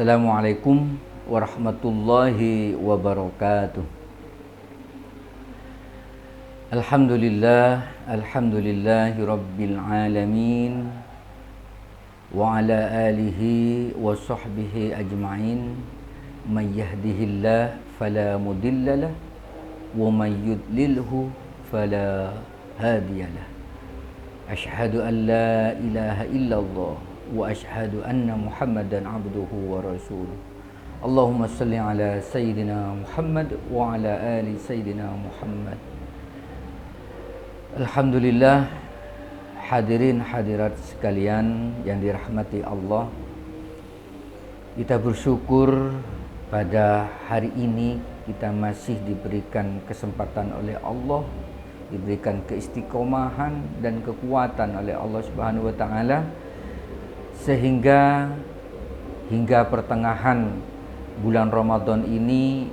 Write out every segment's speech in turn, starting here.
Assalamualaikum warahmatullahi wabarakatuh. Alhamdulillahi rabbil alamin. Wa ala alihi wa sahbihi ajma'in. Man yahdihillah fala mudhillalah wa man yudlilhu fala hadiyalah. Ashhadu an la ilaha illallah wa ashhadu anna Muhammadan abduhu wa rasuluh. Allahumma salli ala sayyidina Muhammad wa ala ali sayyidina Muhammad. Alhamdulillah, hadirin hadirat sekalian yang dirahmati Allah, kita bersyukur pada hari ini kita masih diberikan kesempatan oleh Allah, diberikan keistiqomahan dan kekuatan oleh Allah Subhanahu wa taala, sehingga hingga pertengahan bulan Ramadan ini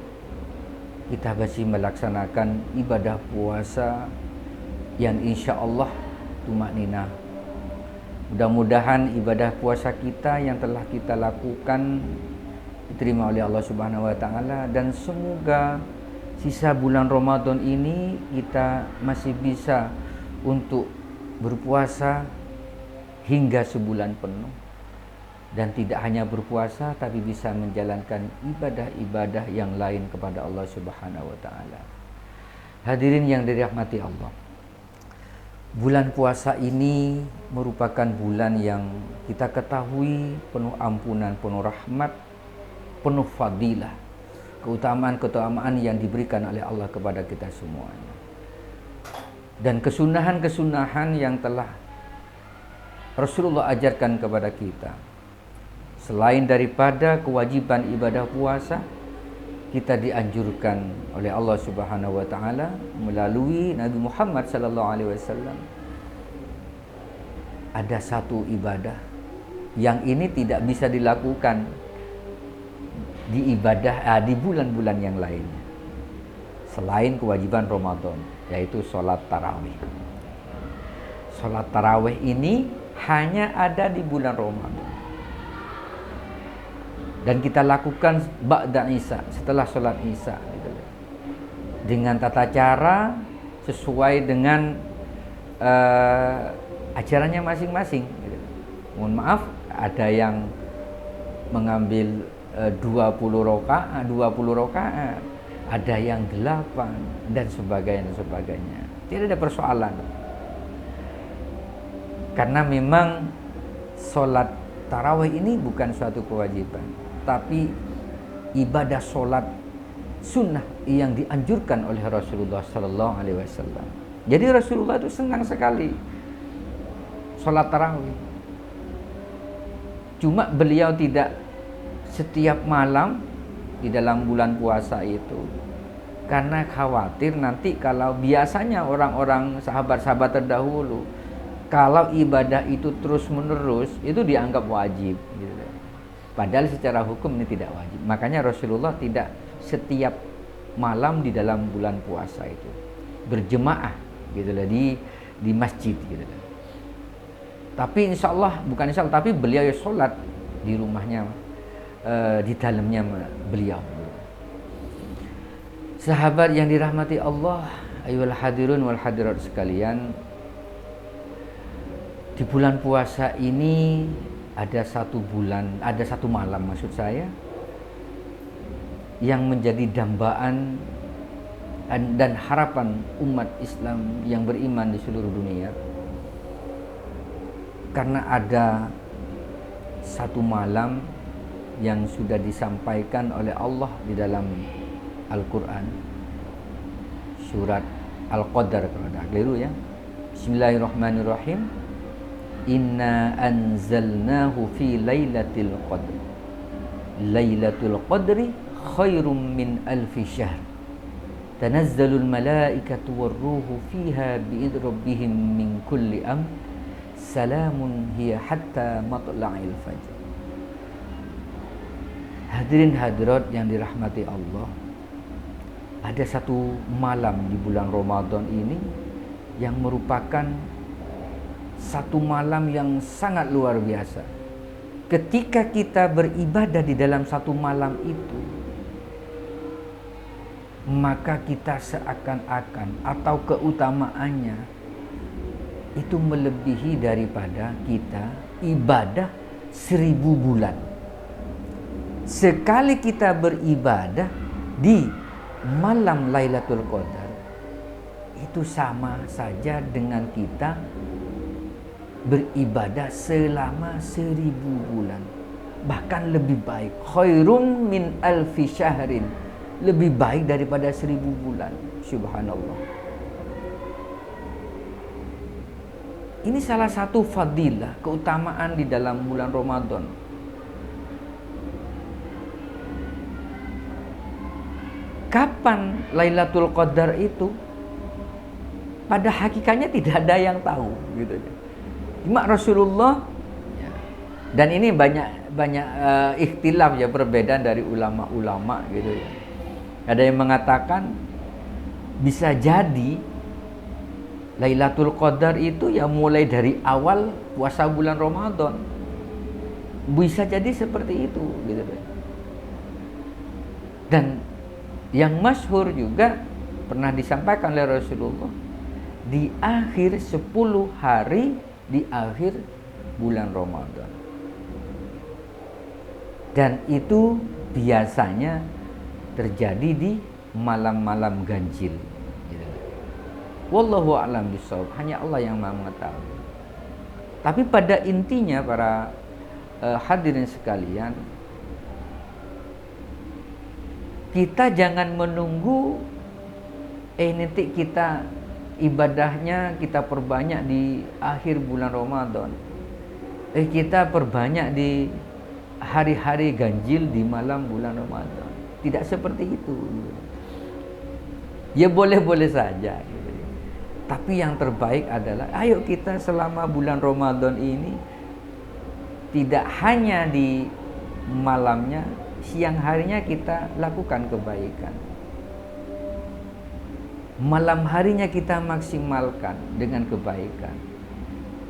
kita masih melaksanakan ibadah puasa yang insya Allah tumakninah. Mudah-mudahan ibadah puasa kita yang telah kita lakukan diterima oleh Allah Subhanahu wa taala, dan semoga sisa bulan Ramadan ini kita masih bisa untuk berpuasa hingga sebulan penuh, dan tidak hanya berpuasa tapi bisa menjalankan ibadah-ibadah yang lain kepada Allah Subhanahu wa taala. Hadirin yang dirahmati Allah, bulan puasa ini merupakan bulan yang kita ketahui penuh ampunan, penuh rahmat, penuh fadilah, keutamaan-keutamaan yang diberikan oleh Allah kepada kita semuanya, dan kesunahan-kesunahan yang telah Rasulullah ajarkan kepada kita. Selain daripada kewajiban ibadah puasa, kita dianjurkan oleh Allah Subhanahu wa taala melalui Nabi Muhammad sallallahu alaihi wasallam ada satu ibadah yang ini tidak bisa dilakukan di bulan-bulan yang lainnya selain kewajiban Ramadan, yaitu sholat tarawih. Sholat tarawih ini hanya ada di bulan Ramadan, dan kita lakukan ba'da Isya, setelah sholat Isya, gitu, dengan tata cara sesuai dengan ajarannya masing-masing, gitu. Mohon maaf, ada yang mengambil 20 rakaat, ada yang 8 dan sebagainya. Tidak ada persoalan, karena memang sholat tarawih ini bukan suatu kewajiban, tapi ibadah sholat sunnah yang dianjurkan oleh Rasulullah Sallallahu Alaihi Wasallam. Jadi Rasulullah itu senang sekali sholat tarawih. Cuma beliau tidak setiap malam di dalam bulan puasa itu, karena khawatir nanti kalau biasanya orang-orang sahabat-sahabat terdahulu, kalau ibadah itu terus-menerus itu dianggap wajib, gitu. Padahal secara hukum ini tidak wajib. Makanya Rasulullah tidak setiap malam di dalam bulan puasa itu berjemaah, gitu lah, di masjid, gitu. Tapi insya Allah, bukan insya Allah, tapi beliau sholat di rumahnya, di dalamnya beliau. Sahabat yang dirahmati Allah, ayyuhal hadirun wal hadirat sekalian, di bulan puasa ini ada satu malam maksud saya, yang menjadi dambaan dan harapan umat Islam yang beriman di seluruh dunia. Karena ada satu malam yang sudah disampaikan oleh Allah di dalam Al-Quran, surat Al-Qadar kalau tidak keliru ya. Bismillahirrahmanirrahim. Inna anzalnahu fi lailatul qadr. Lailatul qadri khairum min alfi syahr. Tanazzalul malaikatu warruhu fiha bi'idzni rabbihim min kulli amr. Salamun hiya hatta matla'il fajr. Hadirin hadirat yang dirahmati Allah, ada satu malam di bulan Ramadan ini yang merupakan satu malam yang sangat luar biasa. ketika kita beribadah di dalam satu malam itu, maka kita seakan-akan atau keutamaannya itu melebihi daripada kita ibadah 1000 bulan. Sekali kita beribadah di malam Lailatul Qadar, itu sama saja dengan kita beribadah selama 1000 bulan. Bahkan lebih baik. Khairum min alfi syahrin. Lebih baik daripada 1000 bulan. Subhanallah. Ini salah satu fadilah, keutamaan di dalam bulan Ramadan. Kapan Lailatul Qadar itu? Pada hakikatnya tidak ada yang tahu, gitu. Cuma Rasulullah, dan ini banyak ikhtilaf ya, perbedaan dari ulama-ulama gitu ya. Ada yang mengatakan bisa jadi Lailatul Qadar itu ya mulai dari awal puasa bulan Ramadan. Bisa jadi seperti itu gitu. Dan yang masyhur juga pernah disampaikan oleh Rasulullah di akhir 10 hari di akhir bulan Ramadan. Dan itu biasanya terjadi di malam-malam ganjil. Wallahu a'lam bishawab, hanya Allah yang Maha mengetahui. Tapi pada intinya para hadirin sekalian, kita jangan menunggu nanti kita ibadahnya kita perbanyak di akhir bulan Ramadan. Kita perbanyak di hari-hari ganjil di malam bulan Ramadan. Tidak seperti itu. Ya boleh-boleh saja. Tapi yang terbaik adalah ayo kita selama bulan Ramadan ini tidak hanya di malamnya, siang harinya kita lakukan kebaikan. Malam harinya kita maksimalkan dengan kebaikan.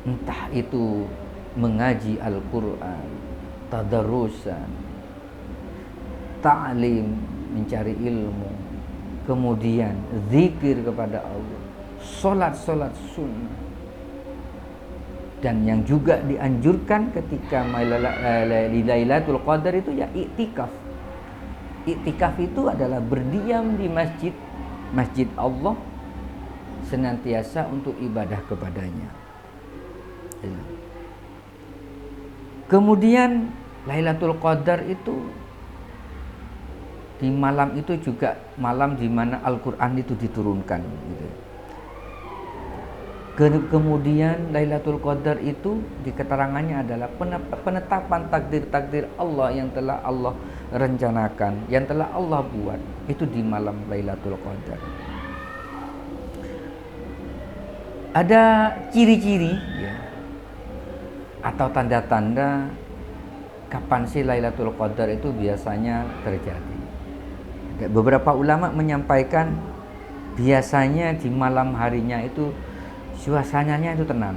Entah itu mengaji Al-Quran, tadarusan, ta'lim, mencari ilmu, kemudian zikir kepada Allah, solat sunnah. Dan yang juga dianjurkan ketika Lailatul Qadar itu ya iktikaf. Iktikaf itu adalah berdiam di masjid Allah senantiasa untuk ibadah kepadanya. Kemudian Lailatul Qadar itu di malam itu juga malam di mana Al-Quran itu diturunkan gitu. Kemudian Lailatul Qadar itu di keterangannya adalah penetapan takdir-takdir Allah yang telah Allah rencanakan, yang telah Allah buat itu di malam Lailatul Qadar. Ada ciri-ciri ya, atau tanda-tanda kapan sih Lailatul Qadar itu biasanya terjadi. Beberapa ulama menyampaikan biasanya di malam harinya itu suasananya itu tenang,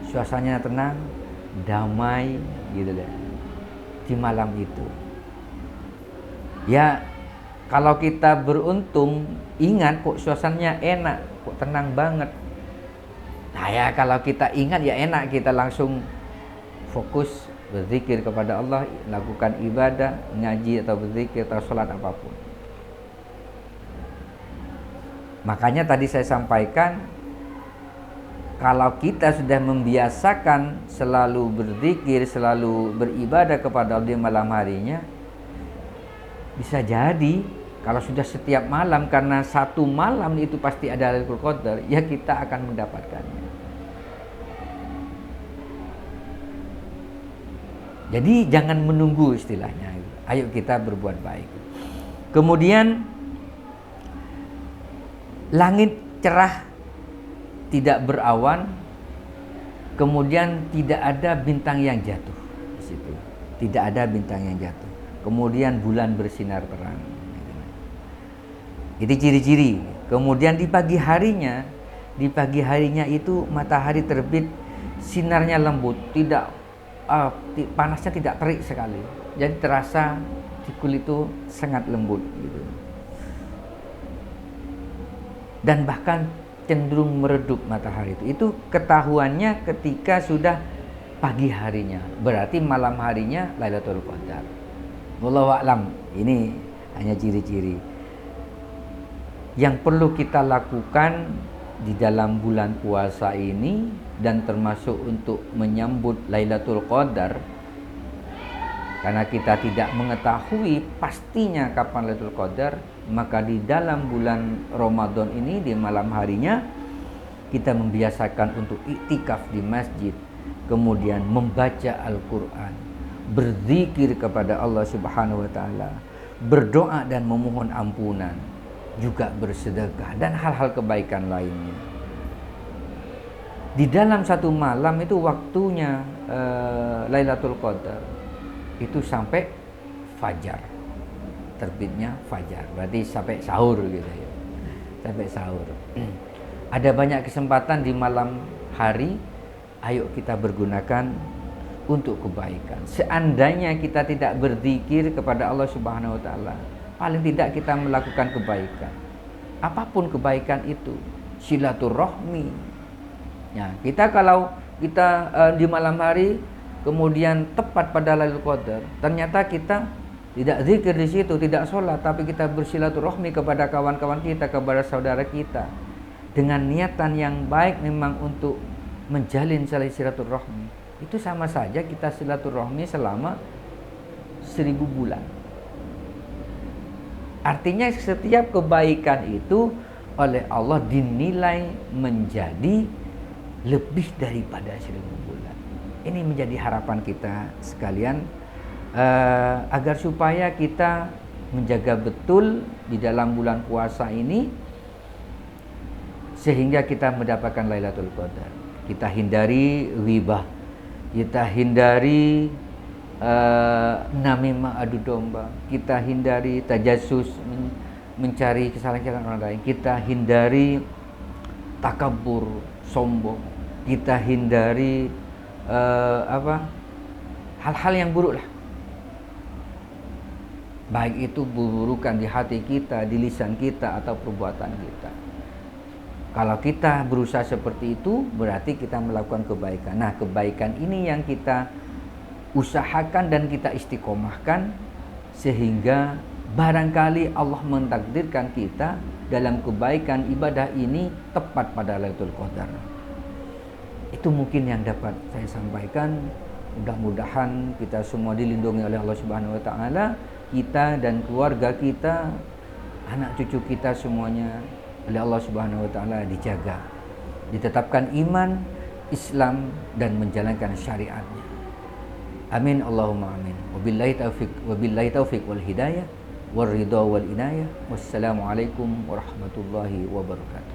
suasananya tenang, damai gitu deh di malam itu. Ya kalau kita beruntung ingat kok suasananya enak, kok tenang banget. Nah ya kalau kita ingat ya enak, kita langsung fokus berzikir kepada Allah, lakukan ibadah, ngaji atau berzikir atau sholat apapun. Makanya tadi saya sampaikan, kalau kita sudah membiasakan selalu berzikir, selalu beribadah kepada Allah di malam harinya, bisa jadi kalau sudah setiap malam, karena satu malam itu pasti ada Lailatul Qadar, ya kita akan mendapatkannya. Jadi jangan menunggu istilahnya. Ayo kita berbuat baik. Kemudian langit cerah, tidak berawan, kemudian tidak ada bintang yang jatuh di situ. Tidak ada bintang yang jatuh. Kemudian bulan bersinar terang. Itu ciri-ciri. Kemudian di pagi harinya itu matahari terbit, sinarnya lembut, tidak panasnya tidak terik sekali. Jadi terasa di kulit itu sangat lembut gitu. Dan bahkan cenderung meredup matahari itu. Itu ketahuannya ketika sudah pagi harinya. Berarti malam harinya Lailatul Qadar. Wallahu a'lam. Ini hanya ciri-ciri yang perlu kita lakukan di dalam bulan puasa ini, dan termasuk untuk menyambut Lailatul Qadar. Karena kita tidak mengetahui pastinya kapan Lailatul Qadar, maka di dalam bulan Ramadan ini di malam harinya kita membiasakan untuk iktikaf di masjid, kemudian membaca Al-Quran, berzikir kepada Allah Subhanahu wa Ta'ala, berdoa dan memohon ampunan, juga bersedekah dan hal-hal kebaikan lainnya. Di dalam satu malam itu waktunya Lailatul Qadar itu sampai fajar, terbitnya fajar, berarti sampai sahur gitu ya, sampai sahur. Ada banyak kesempatan di malam hari, ayo kita pergunakan untuk kebaikan. Seandainya kita tidak berzikir kepada Allah Subhanahu wa Ta'ala, paling tidak kita melakukan kebaikan. Apapun kebaikan itu, silaturahmi. Ya, kita kalau kita di malam hari kemudian tepat pada Lailatul Qadar, ternyata kita tidak zikir di situ, tidak sholat, tapi kita bersilaturahmi kepada kawan-kawan kita, kepada saudara kita, dengan niatan yang baik memang untuk menjalin silaturahmi. Itu sama saja kita silaturahmi selama 1000 bulan. Artinya setiap kebaikan itu oleh Allah dinilai menjadi lebih daripada 1000 bulan. Ini menjadi harapan kita sekalian, agar supaya kita menjaga betul di dalam bulan puasa ini, sehingga kita mendapatkan Lailatul Qadar. Kita hindari ghibah, kita hindari namimah, adu domba, kita hindari tajassus, mencari kesalahan orang lain, kita hindari takabur, sombong, kita hindari hal-hal yang buruk lah, baik itu burukan di hati kita, di lisan kita, atau perbuatan kita. Kalau kita berusaha seperti itu, berarti kita melakukan kebaikan. Nah, kebaikan ini yang kita usahakan dan kita istiqomahkan, sehingga barangkali Allah mentakdirkan kita dalam kebaikan ibadah ini tepat pada Lailatul Qadar. Itu mungkin yang dapat saya sampaikan. Mudah-mudahan kita semua dilindungi oleh Allah Subhanahu wa Ta'ala, kita dan keluarga kita, anak cucu kita semuanya oleh Allah Subhanahu wa Ta'ala dijaga, ditetapkan iman, Islam, dan menjalankan syariatnya. Amin Allahumma amin. Wabillahi taufiq wal hidayah wal ridha wal inayah. Wassalamualaikum warahmatullahi wabarakatuh.